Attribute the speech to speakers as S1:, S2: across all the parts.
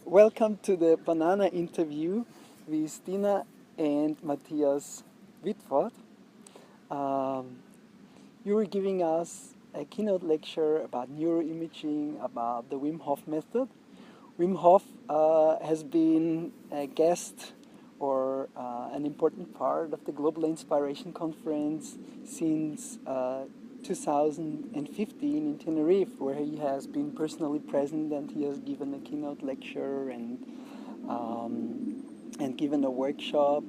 S1: Welcome to the banana interview with Dina and Matthias Wittfoth. Um, you were giving us a keynote lecture about neuroimaging, about the Wim Hof method. Wim Hof has been a guest or an important part of the Global Inspiration Conference since 2015 in Tenerife, where he has been personally present and he has given a keynote lecture and given a workshop.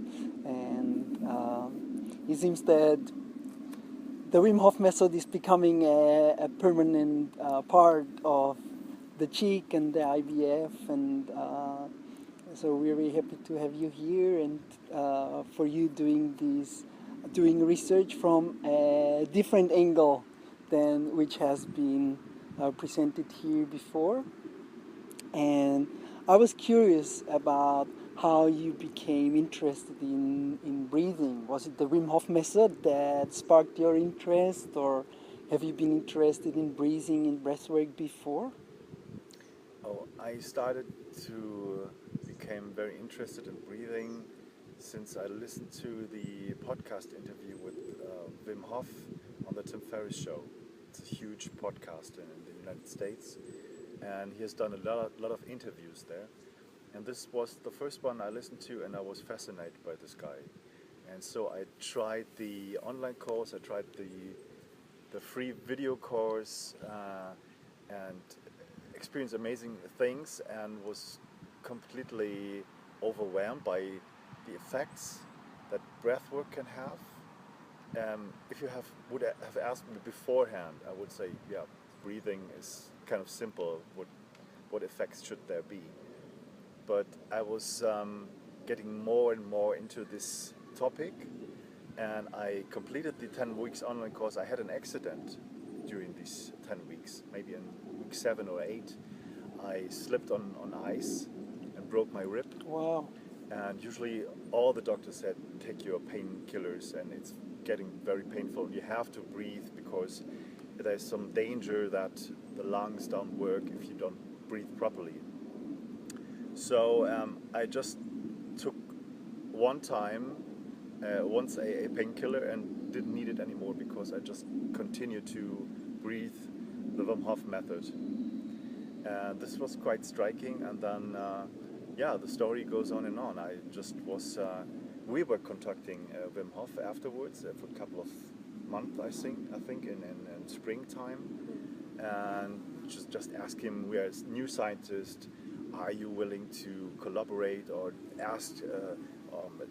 S1: And it seems that the Wim Hof method is becoming a permanent part of the cheek and the IVF, and so we're very happy to have you here and for you doing research from a different angle than which has been presented here before. And I was curious about how you became interested in breathing. Was it the Wim Hof method that sparked your interest, or have you been interested in breathing in breathwork before?
S2: I started to become very interested in breathing since I listened to the podcast interview with Wim Hof on the Tim Ferriss show. It's a huge podcast in the United States, and he has done a lot of interviews there. And this was the first one I listened to, and I was fascinated by this guy. And so I tried the online course, I tried the free video course, and experienced amazing things, and was completely overwhelmed by the effects that breathwork can have. If you would have asked me beforehand, I would say, yeah, breathing is kind of simple. What effects should there be? But I was getting more and more into this topic, and I completed the 10 weeks online course. I had an accident during these 10 weeks, maybe in week 7 or 8. I slipped on ice and broke my rib.
S1: Wow.
S2: And usually all the doctors said, take your painkillers, and it's getting very painful. You have to breathe because there's some danger that the lungs don't work if you don't breathe properly. So I just took once a painkiller and didn't need it anymore because I just continued to breathe the Wim Hof method. And this was quite striking, and then the story goes on and on. We were contacting Wim Hof afterwards for a couple of months, I think in springtime, and just ask him, we are new scientists, are you willing to collaborate or ask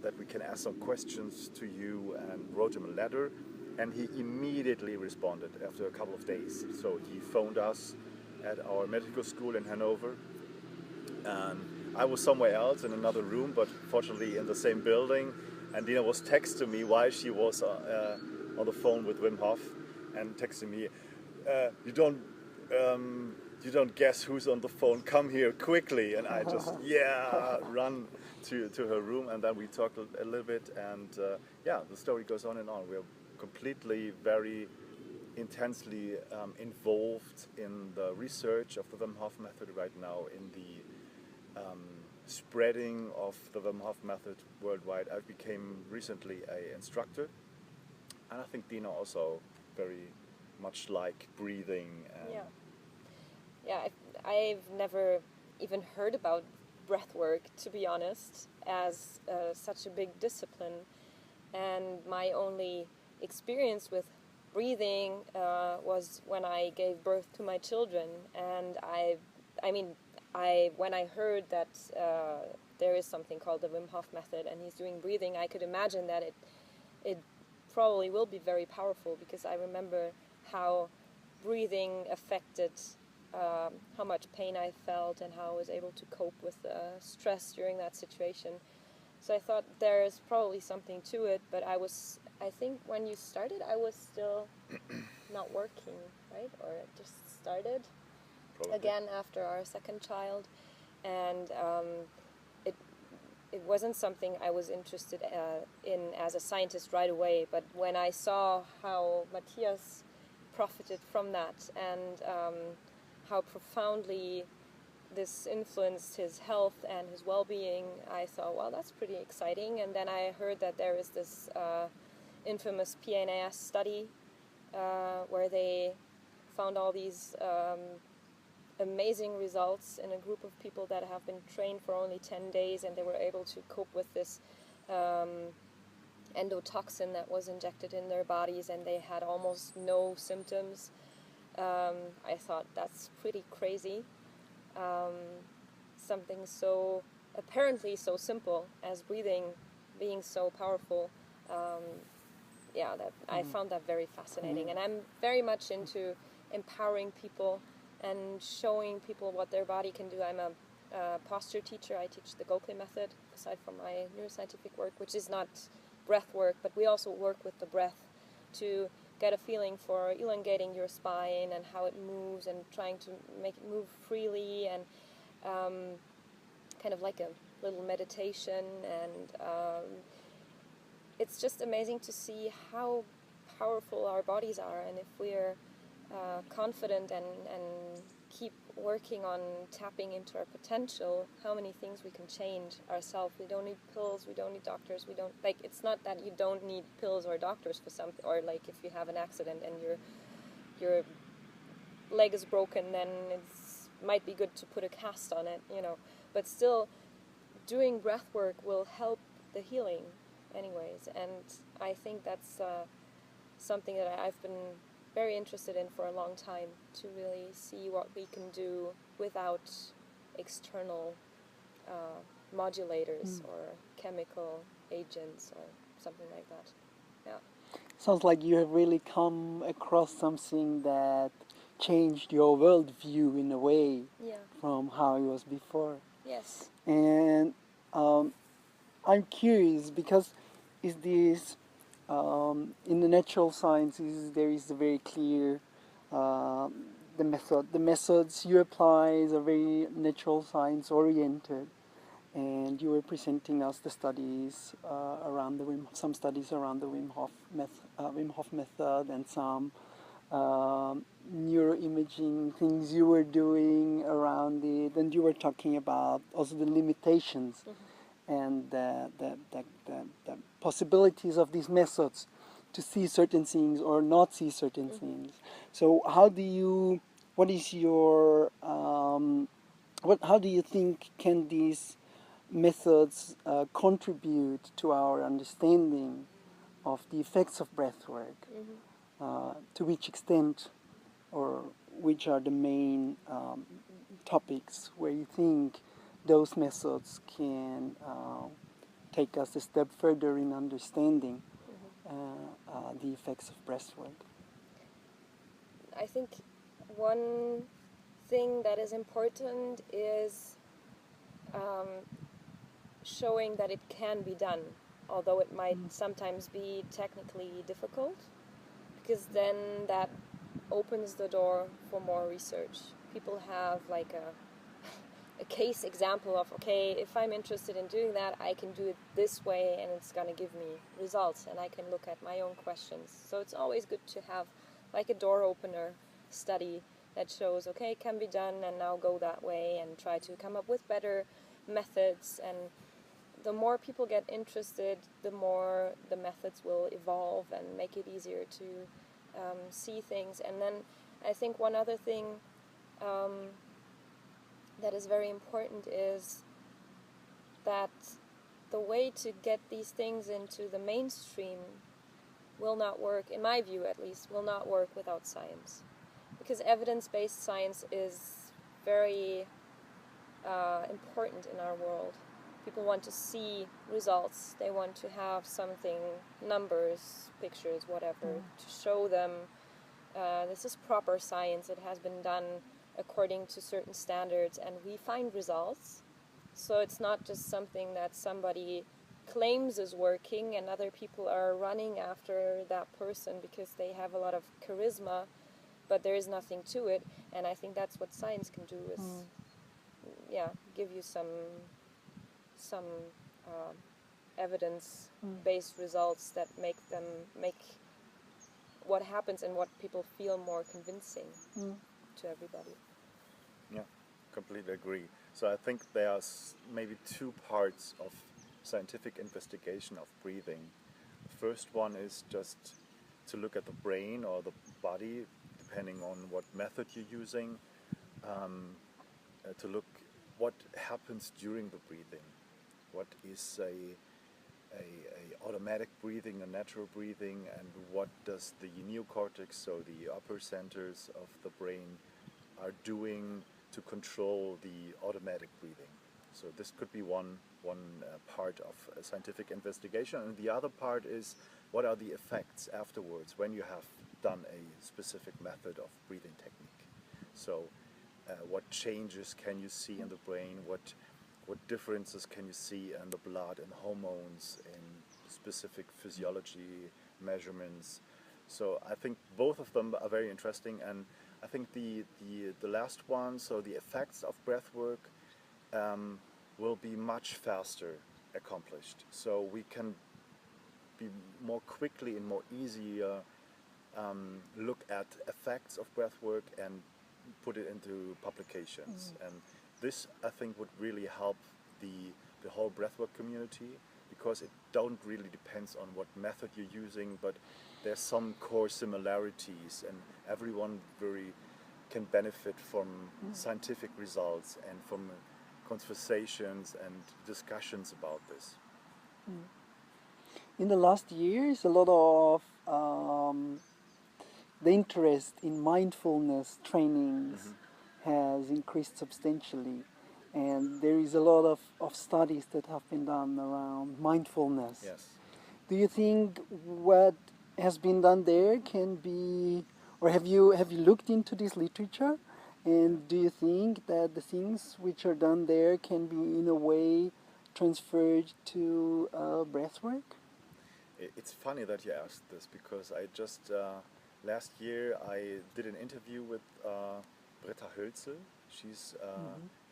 S2: that we can ask some questions to you, and wrote him a letter, and he immediately responded after a couple of days. So he phoned us at our medical school in Hanover, and I was somewhere else in another room, but fortunately in the same building, and Dina was texting me while she was on the phone with Wim Hof, and texting me, you don't guess who's on the phone, come here quickly. And I just run to her room, and then we talked a little bit, and the story goes on and on. We're completely very intensely involved in the research of the Wim Hof method right now, in the spreading of the Wim Hof method worldwide. I became recently an instructor, and I think Dina also very much like breathing.
S3: I've never even heard about breathwork, to be honest, as such a big discipline. And my only experience with breathing was when I gave birth to my children. And when I heard that there is something called the Wim Hof method and he's doing breathing, I could imagine that it probably will be very powerful, because I remember how breathing affected how much pain I felt and how I was able to cope with stress during that situation. So I thought there's probably something to it, but I think when you started, I was still not working, right? Or just started
S2: Probably.
S3: Again after our second child, and it wasn't something I was interested in as a scientist right away, but when I saw how Matthias profited from that, and how profoundly this influenced his health and his well-being, I thought, well, that's pretty exciting. And then I heard that there is this infamous PNAS study where they found all these amazing results in a group of people that have been trained for only 10 days, and they were able to cope with this endotoxin that was injected in their bodies, and they had almost no symptoms. I thought that's pretty crazy. Something so apparently so simple as breathing being so powerful. I found that very fascinating, and I'm very much into empowering people and showing people what their body can do. I'm a posture teacher. I teach the Gokli method aside from my neuroscientific work, which is not breath work, but we also work with the breath to get a feeling for elongating your spine and how it moves, and trying to make it move freely, and kind of like a little meditation. And it's just amazing to see how powerful our bodies are, and if we're confident and keep working on tapping into our potential, how many things we can change ourselves. We don't need pills, we don't need doctors, we don't, like, it's not that you don't need pills or doctors for something, or like if you have an accident and your leg is broken, then it's might be good to put a cast on it, you know, but still doing breath work will help the healing anyways. And I think that's something that I've been very interested in for a long time, to really see what we can do without external modulators or chemical agents or something like that. Yeah.
S1: Sounds like you have really come across something that changed your worldview in a way from how it was before.
S3: Yes.
S1: And I'm curious, because is this in the natural sciences there is a very clear the methods you apply are very natural science oriented, and you were presenting us the studies around some studies around the Wim Hof method, and some neuroimaging things you were doing around it, and you were talking about also the limitations and the possibilities of these methods to see certain things or not see certain things. So how do you, what is your, how do you think can these methods contribute to our understanding of the effects of breathwork? To which extent, or which are the main topics where you think those methods can take us a step further in understanding the effects of breathwork?
S3: I think one thing that is important is showing that it can be done, although it might sometimes be technically difficult, because then that opens the door for more research. People have like a case example of, okay, if I'm interested in doing that, I can do it this way and it's going to give me results, and I can look at my own questions. So it's always good to have like a door opener study that shows, okay, it can be done, and now go that way and try to come up with better methods. And the more people get interested, the more the methods will evolve and make it easier to see things. And then I think one other thing that is very important is that the way to get these things into the mainstream will not work, in my view at least, will not work without science. Because evidence-based science is very important in our world. People want to see results. They want to have something, numbers, pictures, whatever, to show them this is proper science. It has been done according to certain standards, and we find results. So it's not just something that somebody claims is working and other people are running after that person because they have a lot of charisma, but there is nothing to it. And I think that's what science can do, is give you some evidence-based results that make what happens and what people feel more convincing to everybody.
S2: Yeah, completely agree. So I think there are maybe two parts of scientific investigation of breathing. The first one is just to look at the brain or the body, depending on what method you're using, to look what happens during the breathing. What is a automatic breathing, a natural breathing, and what does the neocortex, so the upper centers of the brain, are doing to control the automatic breathing. So this could be one part of a scientific investigation, and the other part is what are the effects afterwards when you have done a specific method of breathing technique. So what changes can you see in the brain, what differences can you see in the blood and hormones, in specific physiology measurements. So I think both of them are very interesting, and I think the last one, so the effects of breathwork, will be much faster accomplished. So we can be more quickly and more easier look at effects of breathwork and put it into publications. And this, I think, would really help the whole breathwork community, because it don't really depends on what method you're using, but there's some core similarities, and everyone can benefit from scientific results and from conversations and discussions about this.
S1: In the last years, a lot of the interest in mindfulness trainings has increased substantially, and there is a lot of studies that have been done around mindfulness.
S2: Yes.
S1: Do you think what has been done there can be, or have you looked into this literature, and do you think that the things which are done there can be in a way transferred to breathwork?
S2: It's funny that you asked this, because I just last year I did an interview with Britta Hölzel. She's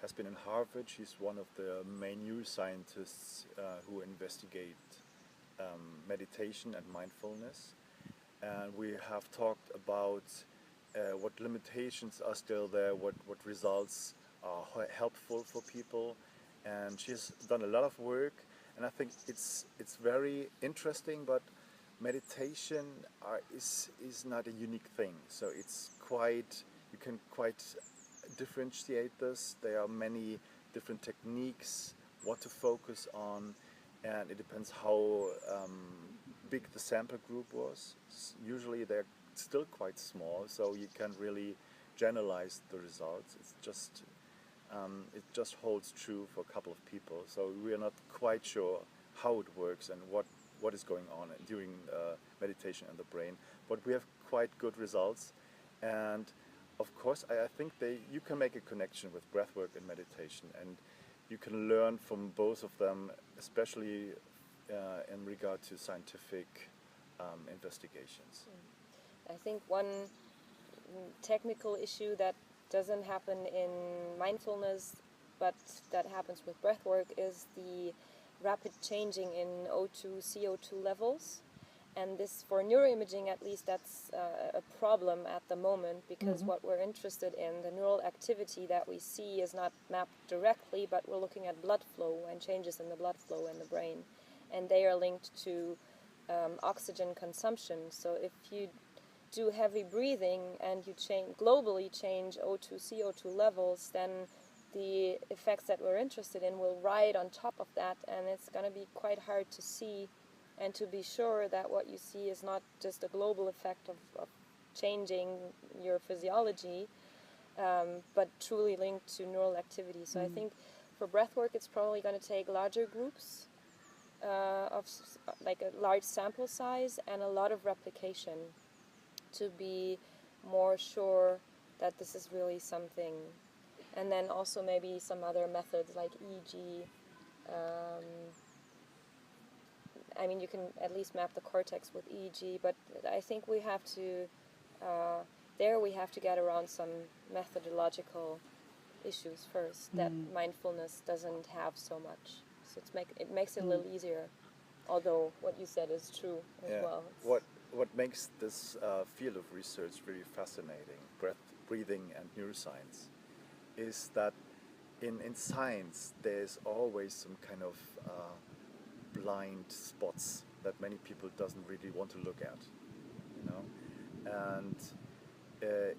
S2: has been in Harvard. She's one of the main neuroscientists who investigate meditation and mindfulness. And we have talked about what limitations are still there, what results are helpful for people. And she's done a lot of work, and I think it's very interesting, but meditation is not a unique thing. So it's you can quite differentiate this. There are many different techniques, what to focus on, and it depends how big the sample group was. Usually they're still quite small, so you can't really generalize the results. It's just it just holds true for a couple of people. So we are not quite sure how it works and what is going on during meditation in the brain, but we have quite good results. And of course, I think you can make a connection with breathwork and meditation, and you can learn from both of them, especially in regard to scientific investigations.
S3: I think one technical issue that doesn't happen in mindfulness, but that happens with breathwork, is the rapid changing in O2, CO2 levels. And this, for neuroimaging at least, that's a problem at the moment, because what we're interested in, the neural activity that we see, is not mapped directly, but we're looking at blood flow and changes in the blood flow in the brain. And they are linked to oxygen consumption. So if you do heavy breathing and you globally change O2, CO2 levels, then the effects that we're interested in will ride on top of that, and it's going to be quite hard to see and to be sure that what you see is not just a global effect of changing your physiology, but truly linked to neural activity. So I think for breathwork it's probably going to take larger groups, of like a large sample size and a lot of replication to be more sure that this is really something. And then also maybe some other methods like EEG. I mean, you can at least map the cortex with EEG, but I think we have to, we have to get around some methodological issues first that mindfulness doesn't have so much. So it makes it a little easier, although what you said is true as well.
S2: What makes this field of research really fascinating, breathing and neuroscience, is that in science, there's always some kind of blind spots that many people doesn't really want to look at, you know. And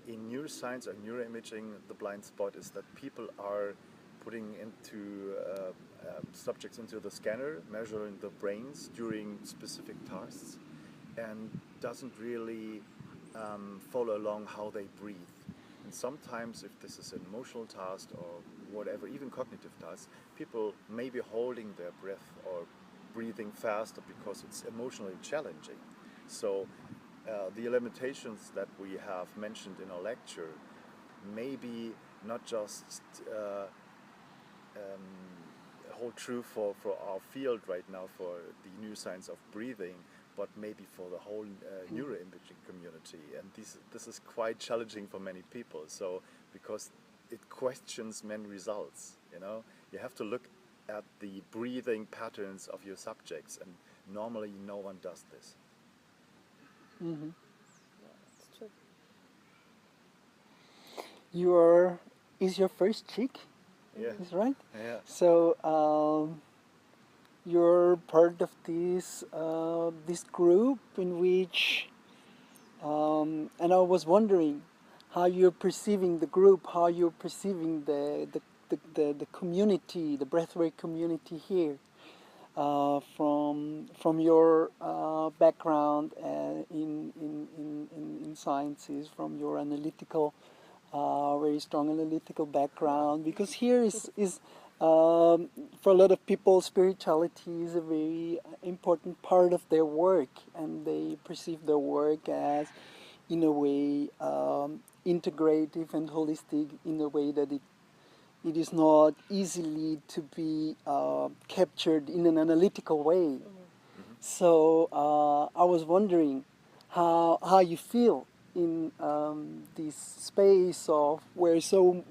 S2: in neuroscience or neuroimaging, the blind spot is that people are putting into subjects into the scanner, measuring the brains during specific tasks, and doesn't really follow along how they breathe. And sometimes, if this is an emotional task or whatever, even cognitive tasks, people may be holding their breath or breathing faster because it's emotionally challenging. So the limitations that we have mentioned in our lecture may be not just hold true for our field right now, for the neuroscience of breathing, but maybe for the whole neuroimaging community. And this is quite challenging for many people. So because it questions many results, you know, you have to look at the breathing patterns of your subjects, and normally no one does this.
S1: Mm-hmm.
S3: Yeah, it's true.
S1: Is your first chick?
S2: Yeah.
S1: Is right?
S2: Yeah.
S1: So you're part of this group in which, and I was wondering how you're perceiving the group, how you're perceiving the community, the breathwork community here, from your background in sciences, from your analytical, very strong analytical background, because here is for a lot of people, spirituality is a very important part of their work, and they perceive their work as, in a way, integrative and holistic, in a way that it is not easily to be captured in an analytical way. So I was wondering how you feel in this space of where so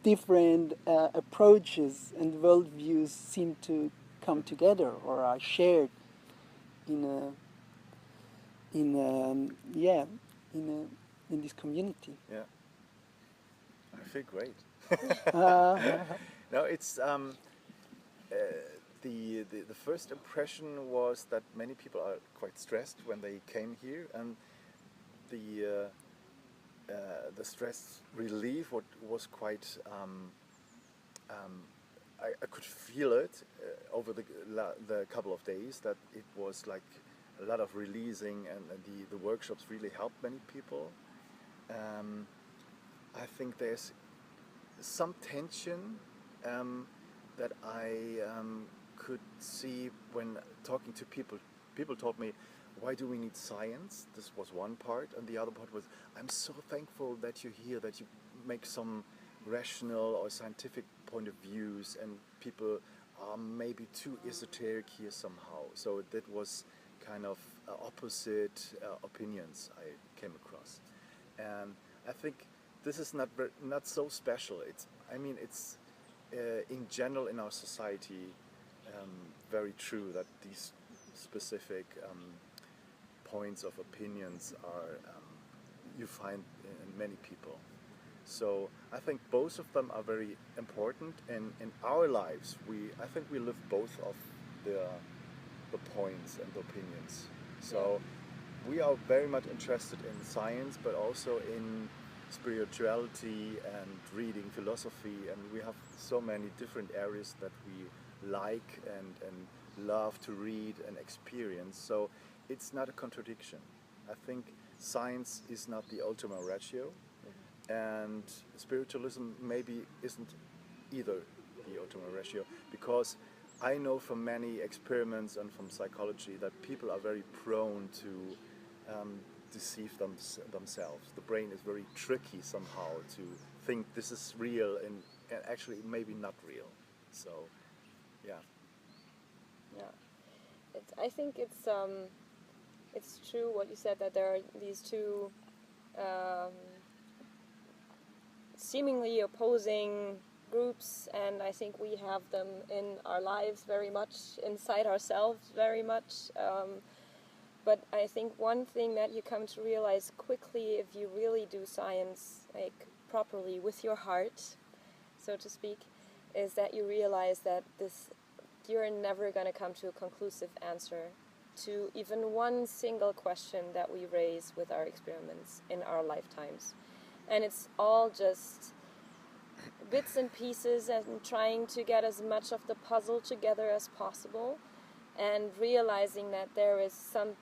S1: different approaches and worldviews seem to come together or are shared in this community.
S2: Yeah. I feel great.
S1: Uh,
S2: No, it's the first impression was that many people are quite stressed when they came here, and the stress relief was quite. I could feel it over the couple of days, that it was like a lot of releasing, and the workshops really helped many people. I think there's some tension that I could see when talking to people. People told me, why do we need science? This was one part, and the other part was, I'm so thankful that you're here, that you make some rational or scientific point of views, and people are maybe too esoteric here somehow. So that was kind of opposite opinions I came across, and I think this is not so special. It's in general in our society very true that these specific points of opinions are you find in many people. So I think both of them are very important, and in our lives I think we live both of the points and the opinions. So we are very much interested in science, but also in spirituality and reading philosophy, and we have so many different areas that we like and love to read and experience. So it's not a contradiction. I think science is not the ultima ratio, and spiritualism maybe isn't either the ultima ratio, because I know from many experiments and from psychology that people are very prone to deceive themselves. The brain is very tricky somehow to think this is real and actually maybe not real. So, yeah.
S3: Yeah, I think it's true what you said, that there are these two seemingly opposing groups, and I think we have them in our lives very much, inside ourselves very much. But I think one thing that you come to realize quickly, if you really do science like properly with your heart, so to speak, is that you realize that you're never going to come to a conclusive answer to even one single question that we raise with our experiments in our lifetimes. And it's all just bits and pieces and trying to get as much of the puzzle together as possible, and realizing that there is some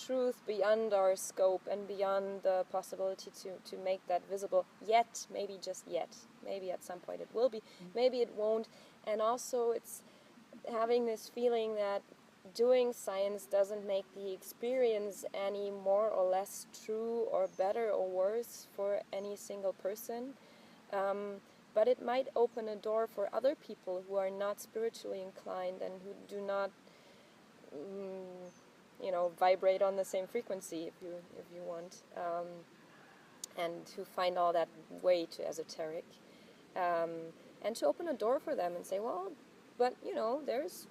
S3: truth beyond our scope and beyond the possibility to make that visible yet, maybe just yet. Maybe at some point it will be, maybe it won't. And also it's having this feeling that doing science doesn't make the experience any more or less true or better or worse for any single person. But it might open a door for other people who are not spiritually inclined and who do not vibrate on the same frequency, if you want, and who find all that way too esoteric, and to open a door for them and say, well, but there's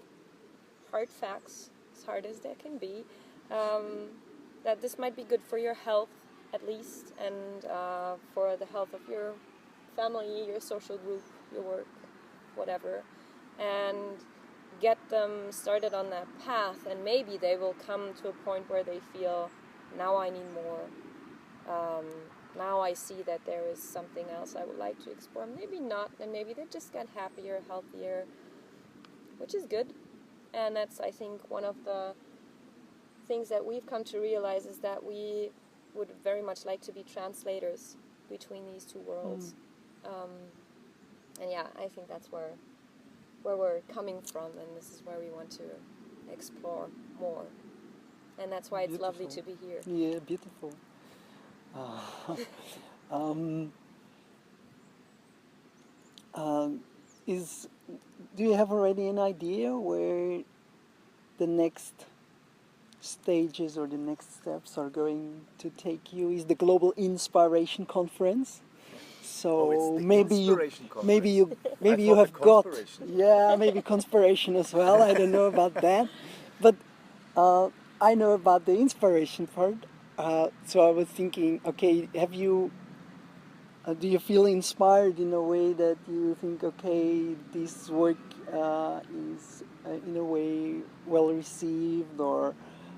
S3: hard facts, as hard as there can be, that this might be good for your health at least, and for the health of your family, your social group, your work, whatever, and get them started on that path, and maybe they will come to a point where they feel, now I need more, now I see that there is something else I would like to explore. Maybe not, and maybe they just get happier, healthier, which is good. And that's, I think, one of the things that we've come to realize is that we would very much like to be translators between these two worlds. And yeah, I think that's where we're coming from, and this is where we want to explore more. And that's why it's
S1: Beautiful.
S3: lovely to be here.
S1: Yeah, beautiful. Do you have already an idea where the next stages or the next steps are going to take you? Is the Global Inspiration Conference? So
S2: it's the
S1: maybe
S2: Inspiration Conference.
S1: maybe you
S2: I
S1: have
S2: thought the
S1: got
S2: Conspiration.
S1: maybe conspiration as well. I don't know about that, but I know about the inspiration part. So I was thinking, okay, have you? Do you feel inspired in a way that you think, okay, this work is in a way well received, or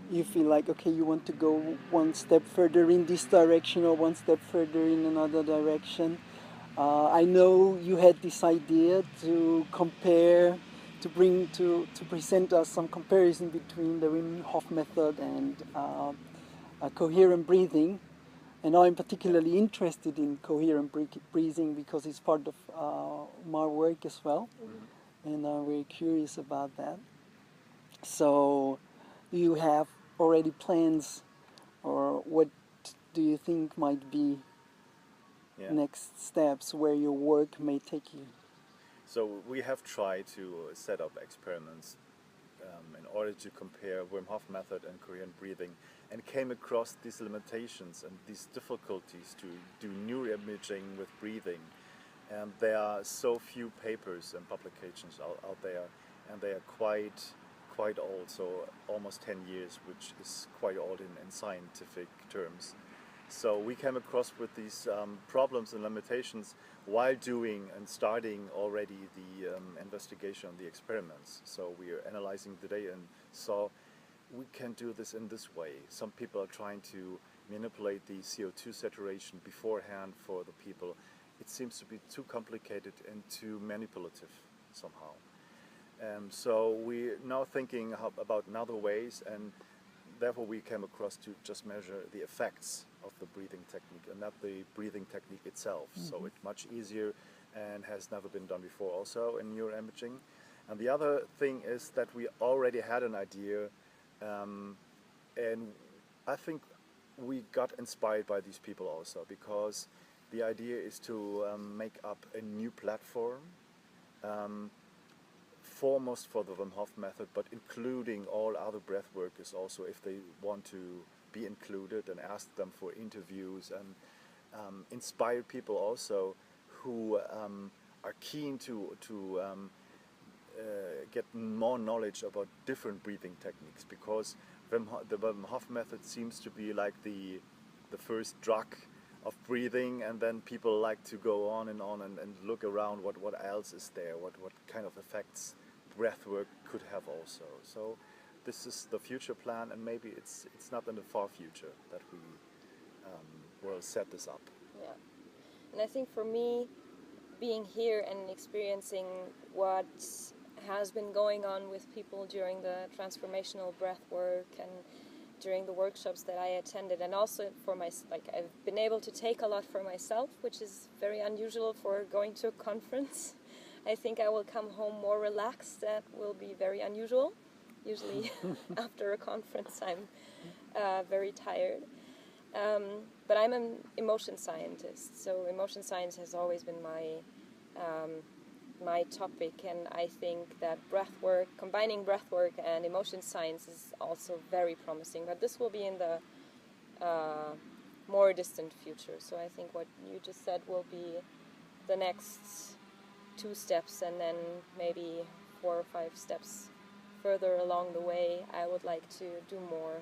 S1: you feel like, okay, you want to go one step further in this direction or one step further in another direction? I know you had this idea to compare, to present us some comparison between the Wim Hof method and coherent breathing. And I'm particularly interested in coherent breathing because it's part of my work as well. Mm-hmm. And I'm very curious about that. So, do you have already plans, or what do you think might be next steps where your work may take you?
S2: So we have tried to set up experiments in order to compare Wim Hof method and coherent breathing, and came across these limitations and these difficulties to do neuroimaging with breathing. And there are so few papers and publications out there, and they are quite old, so almost 10 years, which is quite old in scientific terms. So we came across with these problems and limitations while doing and starting already the investigation on the experiments. So we are analyzing the data and saw we can do this in this way. Some people are trying to manipulate the CO2 saturation beforehand for the people. It seems to be too complicated and too manipulative somehow. So we're now thinking about other ways, and therefore we came across to just measure the effects of the breathing technique and not the breathing technique itself. Mm-hmm. So it's much easier and has never been done before also in neuroimaging. And the other thing is that we already had an idea, and I think we got inspired by these people also, because the idea is to make up a new platform, foremost for the Wim Hof method, but including all other breath workers also, if they want to be included, and ask them for interviews, and inspire people also who are keen to get more knowledge about different breathing techniques, because the Wim Hof method seems to be like the first drug of breathing, and then people like to go on and look around what else is there, what kind of effects breathwork could have also. So this is the future plan, and maybe it's not in the far future that we will set this up.
S3: Yeah, and I think for me, being here and experiencing what has been going on with people during the transformational breath work and during the workshops that I attended, and also for I've been able to take a lot for myself, which is very unusual for going to a conference. I think I will come home more relaxed. That will be very unusual. Usually after a conference I'm very tired. But I'm an emotion scientist, so emotion science has always been my topic, and I think that breathwork, combining breathwork and emotion science, is also very promising. But this will be in the more distant future. So I think what you just said will be the next 2 steps, and then maybe 4 or 5 steps further along the way, I would like to do more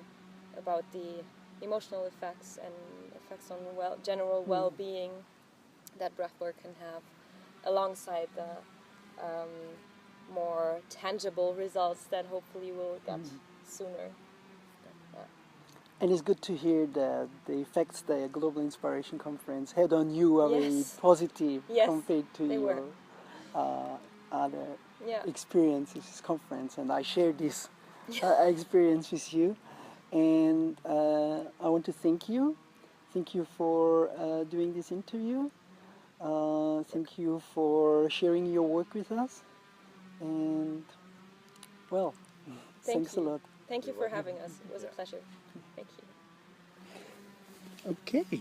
S3: about the emotional effects and effects on general well-being that breathwork can have, alongside the more tangible results that hopefully we'll get sooner. Yeah.
S1: And it's good to hear that the effects the Global Inspiration Conference had on you are very positive compared to your other experiences conference, and I share this experience with you. And I want to thank you. Thank you for doing this interview. Thank you for sharing your work with us. And, well, thanks a lot.
S3: Thank you for having us. It was a pleasure. Thank you.
S1: Okay.